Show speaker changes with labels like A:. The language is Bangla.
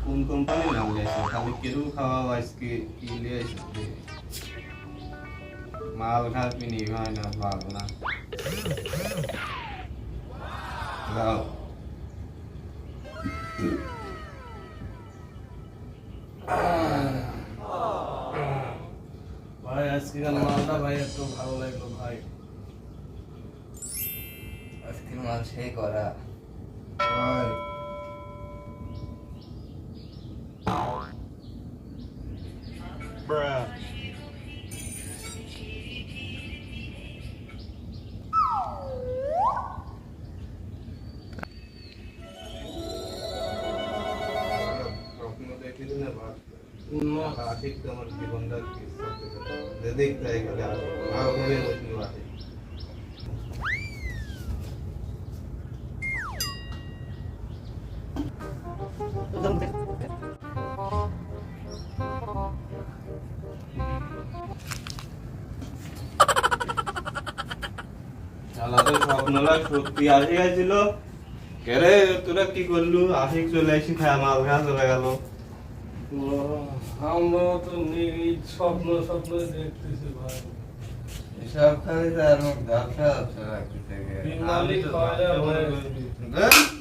A: কোন কোম্পানি নাম যাইছে খালি কেরু খাওয়া আজকে কি লিয়েছে মাল খাবি নি হয় না ভালো না দাও
B: ভাই আজকে গান মালটা ভাই একটু ভালো লাগলো ভাই
C: আজকে মাল সেই করা
B: ভাই
A: bruh आशिक तो मर्जी बंदा की सब देखता है कल आओ घूमे मुझे आशिक আলাদা স্বপ্নলা সত্যি আসে গেছিল কেরে তোরা কি করলু আশিক চলে আসি খায় মাল খাওয়া চলে গেল
B: আমরা তো নিজ স্বপ্ন স্বপ্ন দেখতেছি ভাই
C: সব খালি তার ব্যবসা আছে রাখতে থেকে
B: বিমালি খাওয়া ভাই